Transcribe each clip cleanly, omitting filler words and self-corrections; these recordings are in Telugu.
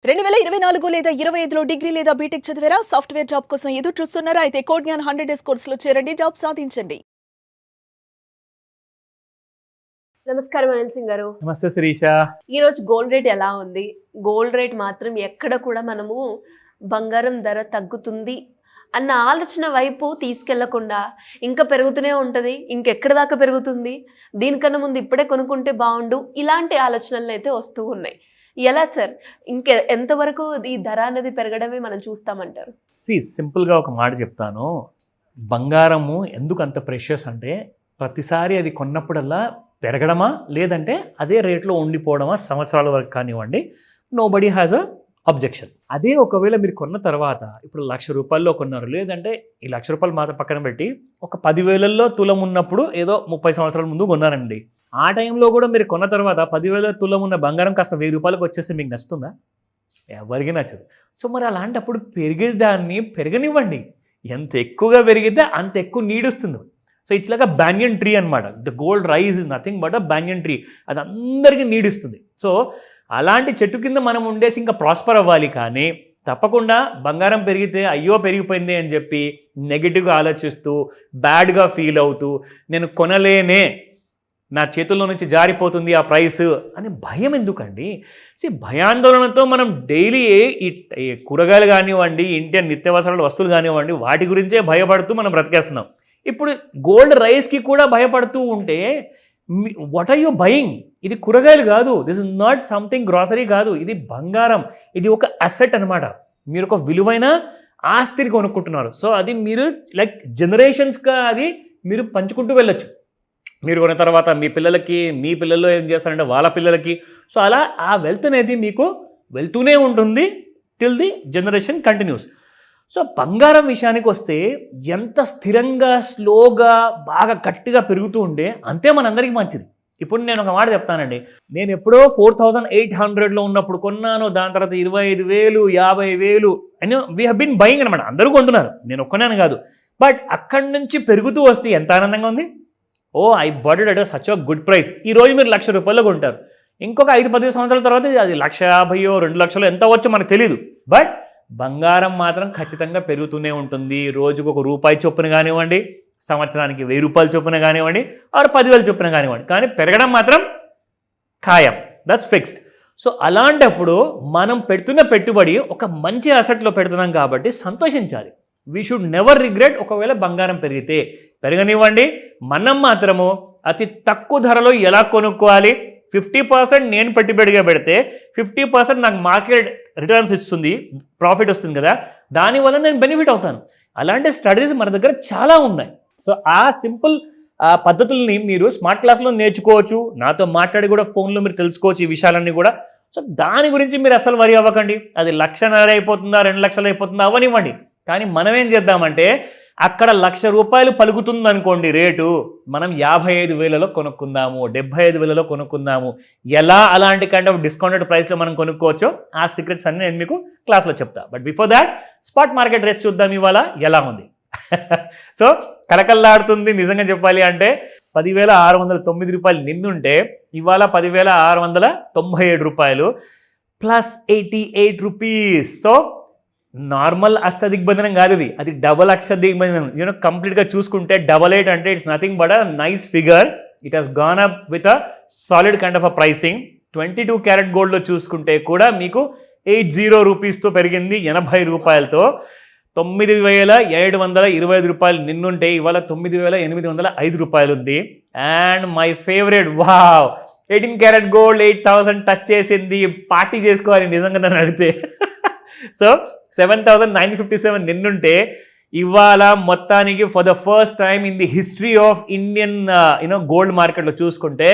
2024 లేదా 25లో డిగ్రీ లేదా బీటెక్ చదివారా? సాఫ్ట్వేర్ జాబ్ కోసం ఎదురు చూస్తున్నారా? అయితే కోడ్ జ్ఞాన్ 100 డేస్ కోర్సులో చేరండి, జాబ్ సాధించండి. నమస్కారం అనిల్ సింగ్ గారు. నమస్తే శిరీష. ఈ రోజు గోల్డ్ రేట్ ఎలా ఉంది? గోల్డ్ రేట్ మాత్రం ఎక్కడ కూడా మనము బంగారం ధర తగ్గుతుంది అన్న ఆలోచన వైపు తీసుకెళ్లకుండా ఇంకా పెరుగుతూనే ఉంటుంది, ఇంకెక్కడ దాకా పెరుగుతుంది, దీనికన్నా ముందు ఇప్పుడే కొనుక్కుంటే బాగుండు, ఇలాంటి ఆలోచనలు అయితే వస్తూ ఉన్నాయి. ఎలా సార్, ఎంతవరకు ఈ ధర అనేది పెరగడమే మనం చూస్తామంటారు? సింపుల్గా ఒక మాట చెప్తాను. బంగారము ఎందుకు అంత ప్రెషియస్ అంటే ప్రతిసారి అది కొన్నప్పుడల్లా పెరగడమా లేదంటే అదే రేట్లో ఉండిపోవడమా సంవత్సరాల వరకు కానివ్వండి, నోబడీ హ్యాజ్ అ అబ్జెక్షన్. అదే ఒకవేళ మీరు కొన్న తర్వాత ఇప్పుడు ₹1,00,000 కొన్నారు, లేదంటే ఈ ₹1,00,000 మాత్రం పక్కన పెట్టి ఒక 10,000లో తులం ఉన్నప్పుడు ఏదో 30 సంవత్సరాల ముందు కొన్నారండి. ఆ టైంలో కూడా మీరు కొన్న తర్వాత 10,000 తులం ఉన్న బంగారం కాస్త ₹1,000 వచ్చేస్తే మీకు నచ్చుతుందా? ఎవరికి నచ్చదు. సో మరి అలాంటప్పుడు పెరిగేదాన్ని పెరగనివ్వండి. ఎంత ఎక్కువగా పెరిగితే అంత ఎక్కువ నీడ్ వస్తుంది. So it's like a banyan tree అనమాట. The gold rise is nothing but a banyan tree. అది అందరికీ నీడ్ ఇస్తుంది. సో అలాంటి చెట్టు కింద మనం ఉండేసి ఇంకా ప్రాస్పర్ అవ్వాలి. కానీ తప్పకుండా బంగారం పెరిగితే అయ్యో పెరిగిపోయింది అని చెప్పి నెగిటివ్గా ఆలోచిస్తూ బ్యాడ్గా ఫీల్ అవుతూ నేను కొనలేనే, నా చేతుల్లో నుంచి జారిపోతుంది ఆ ప్రైస్ అని భయం ఎందుకండి? భయాందోళనతో మనం డైలీ ఈ కూరగాయలు కానివ్వండి, ఇంటి నిత్యావసరాల వస్తువులు కానివ్వండి, వాటి గురించే భయపడుతూ మనం బ్రతికేస్తున్నాం. ఇప్పుడు గోల్డ్ రైస్కి కూడా భయపడుతూ ఉంటే వాట్ ఆర్ యూ బయింగ్? ఇది కూరగాయలు కాదు, this is not something grocery కాదు, ఇది బంగారం. ఇది ఒక అసెట్ అనమాట. మీరు ఒక విలువైన ఆస్తిని కొనుక్కుంటున్నారు. సో అది మీరు లైక్ జనరేషన్స్గా అది మీరు పంచుకుంటూ వెళ్ళొచ్చు. మీరు కొన్న తర్వాత మీ పిల్లలకి, మీ పిల్లలు ఏం చేస్తారంటే వాళ్ళ పిల్లలకి. సో అలా ఆ వెల్త్ అనేది మీకు వెళ్తూనే ఉంటుంది till the generation continuous. So బంగారం విషయానికి వస్తే ఎంత స్థిరంగా స్లోగా బాగా గట్టిగా పెరుగుతూ ఉంటే అంతే మనందరికీ మంచిది. ఇప్పుడు నేను ఒక మాట చెప్తానండి. నేను ఎప్పుడో 4,800లో ఉన్నప్పుడు కొన్నాను, దాని తర్వాత 25,000, 50,000 అని వీ హ్యావ్ బీన్ బయింగ్ అనమాట. అందరూ కొంటున్నారు, నేను ఒక్కనాను కాదు. బట్ అక్కడి నుంచి పెరుగుతూ వస్తే ఎంత ఆనందంగా ఉంది. Oh I bought it at such a good price. ఈరోజు మీరు ₹1,00,000 కొంటారు, ఇంకొక 5-10 సంవత్సరాల తర్వాత అది 1,50,000, 2,00,000 ఎంత వచ్చో మనకు తెలియదు. బట్ బంగారం మాత్రం ఖచ్చితంగా పెరుగుతూనే ఉంటుంది. రోజుకు ₹1 చొప్పున కానివ్వండి, సంవత్సరానికి ₹1,000 చొప్పున కానివ్వండి, ఆరు 10,000 చొప్పున కానివ్వండి, కానీ పెరగడం మాత్రం ఖాయం. That's fixed. సో అలాంటప్పుడు మనం పెడుతున్న పెట్టుబడి ఒక మంచి అసెట్లో పెడుతున్నాం కాబట్టి సంతోషించాలి. We should never regret. ఒకవేళ బంగారం పెరిగితే పెరగనివ్వండి. మనం మాత్రము అతి తక్కువ ధరలో ఎలా కొనుక్కోవాలి, 50% నేను పెట్టుబడిగా పెడితే 50% నాకు మార్కెట్ రిటర్న్స్ ఇస్తుంది, ప్రాఫిట్ వస్తుంది కదా, దానివల్ల నేను బెనిఫిట్ అవుతాను. అలాంటి స్టడీస్ మన దగ్గర చాలా ఉన్నాయి. సో ఆ సింపుల్ పద్ధతుల్ని మీరు స్మార్ట్ క్లాస్లో నేర్చుకోవచ్చు. నాతో మాట్లాడి కూడా ఫోన్లో మీరు తెలుసుకోవచ్చు ఈ విషయాలన్నీ కూడా. సో దాని గురించి మీరు అసలు వరి అవ్వకండి. అది 1,50,000 అయిపోతుందా, 2,00,000 అయిపోతుందా అవనివ్వండి. కానీ మనం ఏం చేద్దామంటే అక్కడ ₹1,00,000 పలుకుతుంది అనుకోండి రేటు, మనం 55,000లో కొనుక్కుందాము, 75,000లో కొనుక్కుందాము. ఎలా అలాంటి కైండ్ ఆఫ్ డిస్కౌంటెడ్ ప్రైస్లో మనం కొనుక్కోవచ్చో ఆ సీక్రెట్స్ అన్ని నేను మీకు క్లాస్లో చెప్తా. But before that spot market rates చూద్దాం ఇవాళ ఎలా ఉంది. సో కలకల్లాడుతుంది నిజంగా చెప్పాలి అంటే. ₹10,609 నిన్నుంటే ఇవాళ ₹10,697 ప్లస్ ₹88. సో నార్మల్ అష్టదిగ్బంధనం కాదు ఇది, అది డబల్ అష్టదిగ్బంధనం. కంప్లీట్గా చూసుకుంటే 88 అంటే it's nothing but a nice figure. It has gone up with a solid kind of a pricing. 22 carrot గోల్డ్లో చూసుకుంటే కూడా మీకు ₹80తో పెరిగింది, ₹80తో. ₹9,725 నిన్నుంటే ఇవాళ ₹9,805 ఉంది. And my favourite, wow, 18 carat gold 8,000 touch చేసింది. పార్టీ చేసుకోవాలి నిజంగా నన్ను అడిగితే. సో 7,957 నిన్నుంటే ఇవాళ మొత్తానికి for the first time in the history of Indian gold మార్కెట్లో చూసుకుంటే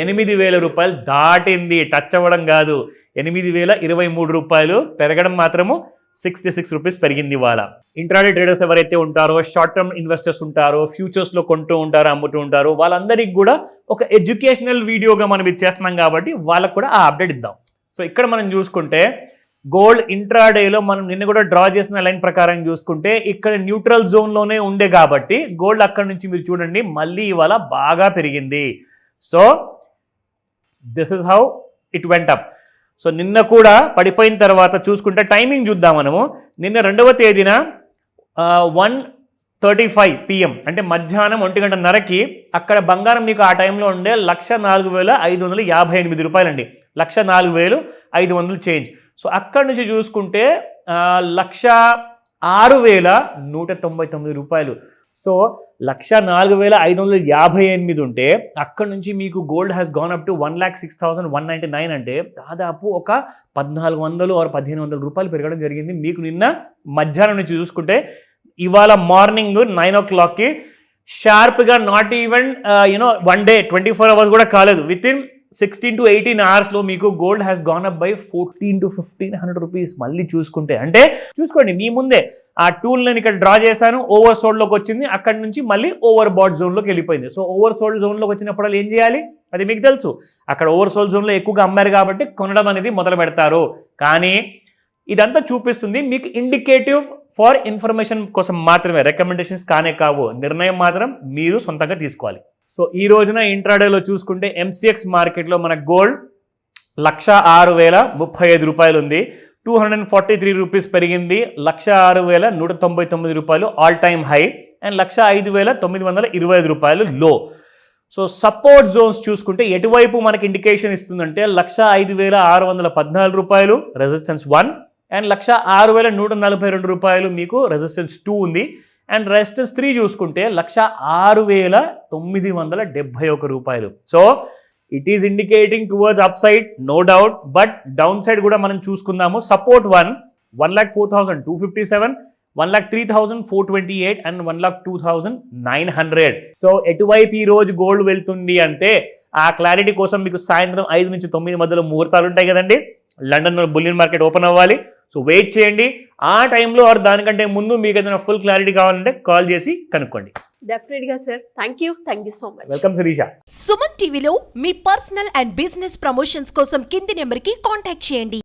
₹8,000 దాటింది. టచ్ అవ్వడం కాదు, ₹8,023 పెరగడం మాత్రము ₹66 పెరిగింది ఇవాళ. ఇంట్రాడే ట్రేడర్స్ ఎవరైతే ఉంటారో, షార్ట్ టర్మ్ ఇన్వెస్టర్స్ ఉంటారో, ఫ్యూచర్స్లో కొంటూ ఉంటారో, అమ్ముతూ ఉంటారో, వాళ్ళందరికీ కూడా ఒక ఎడ్యుకేషనల్ వీడియోగా మనం ఇది చేస్తున్నాం కాబట్టి వాళ్ళకు కూడా ఆ అప్డేట్ ఇద్దాం. సో ఇక్కడ మనం చూసుకుంటే గోల్డ్ ఇంట్రాడేలో మనం నిన్న కూడా డ్రా చేసిన లైన్ ప్రకారం చూసుకుంటే ఇక్కడ న్యూట్రల్ జోన్లోనే ఉండే కాబట్టి గోల్డ్ అక్కడ నుంచి మీరు చూడండి మళ్ళీ ఇవాళ బాగా పెరిగింది. So this is how it went up. So నిన్న కూడా పడిపోయిన తర్వాత చూసుకుంటే టైమింగ్ చూద్దాం మనము. నిన్న 2వ తేదీన 1:35 PM అంటే మధ్యాహ్నం 1:30కి అక్కడ బంగారం మీకు ఆ టైంలో ఉండే 1,04,558 రూపాయలండి. 1,04,500 చేంజ్. సో అక్కడి నుంచి చూసుకుంటే 1,06,199 రూపాయలు. సో 1,04,558 ఉంటే అక్కడ నుంచి మీకు gold has gone up to 1,06,199 అంటే దాదాపు ఒక 1,400 or 1,500 రూపాయలు పెరగడం జరిగింది మీకు నిన్న మధ్యాహ్నం నుంచి చూసుకుంటే. ఇవాళ మార్నింగ్ 9 o'clockకి షార్ప్గా నాట్ ఈవెన్ 1 day 24 hours కూడా కాలేదు, విత్ ఇన్ 16 to 18 hours మీకు gold has gone up by 1400 to 1,500 rupees. మళ్ళీ చూసుకుంటే అంటే చూసుకోండి మీ ముందే ఆ టూల్ నేను ఇక్కడ డ్రా చేశాను, ఓవర్ సోల్డ్లోకి వచ్చింది, అక్కడి నుంచి మళ్ళీ ఓవర్ బాట్ జోన్లోకి వెళ్ళిపోయింది. సో ఓవర్ సోల్డ్ జోన్లోకి వచ్చినప్పుడు ఏం చేయాలి అది మీకు తెలుసు. అక్కడ ఓవర్ సోల్డ్ జోన్లో ఎక్కువగా అమ్మారు కాబట్టి కొనడం అనేది మొదలు పెడతారు. కానీ ఇదంతా చూపిస్తుంది మీకు ఇండికేటివ్ ఫర్ ఇన్ఫర్మేషన్ కోసం మాత్రమే, రికమెండేషన్స్ కానే కావు. నిర్ణయం మాత్రం మీరు సొంతంగా తీసుకోవాలి. సో ఈ రోజున ఇంట్రాడేలో చూసుకుంటే MCX మార్కెట్లో మన గోల్డ్ 106,035 రూపాయలు ఉంది. 243 రూపీస్ పెరిగింది. 106,199 రూపాయలు ఆల్ టైమ్ హై అండ్ 105,925 రూపాయలు లో. సో సపోర్ట్ జోన్స్ చూసుకుంటే ఎటువైపు మనకి ఇండికేషన్ ఇస్తుందంటే 105,614 రూపాయలు రెసిస్టెన్స్ 1 అండ్ 106,142 రూపాయలు మీకు రెసిస్టెన్స్ 2 ఉంది. అండ్ రెసిస్టెన్స్ 3 చూసుకుంటే 106,971 రూపాయలు. So it is indicating towards upside no doubt, but downside కూడా మనం చూసుకుందాము. Support 1,04,257, 1,03,428 and 1,02,900. సో ఎటువైపు ఈ రోజు గోల్డ్ వెళ్తుంది అంటే ఆ క్లారిటీ కోసం మీకు సాయంత్రం 5 నుంచి 9 మధ్యలో ముహూర్తాలు ఉంటాయి కదండి. లండన్ బులియన్ మార్కెట్ ఓపెన్ అవ్వాలి. సో వెయిట్ చేయండి. ఆ టైంలో ఆర్ దానికంటే ముందు మీకు ఏదైనా ఫుల్ క్లారిటీ కావాలంటే కాల్ చేసి కనుక్కోండి. డెఫినెట్గా sir. Thank you so much. Welcome Shirisha. Suman టీవీలో మీ పర్సనల్ అండ్ బిజినెస్ ప్రమోషన్స్ కోసం కింది నెంబర్కి కాంటాక్ట్ చేయండి.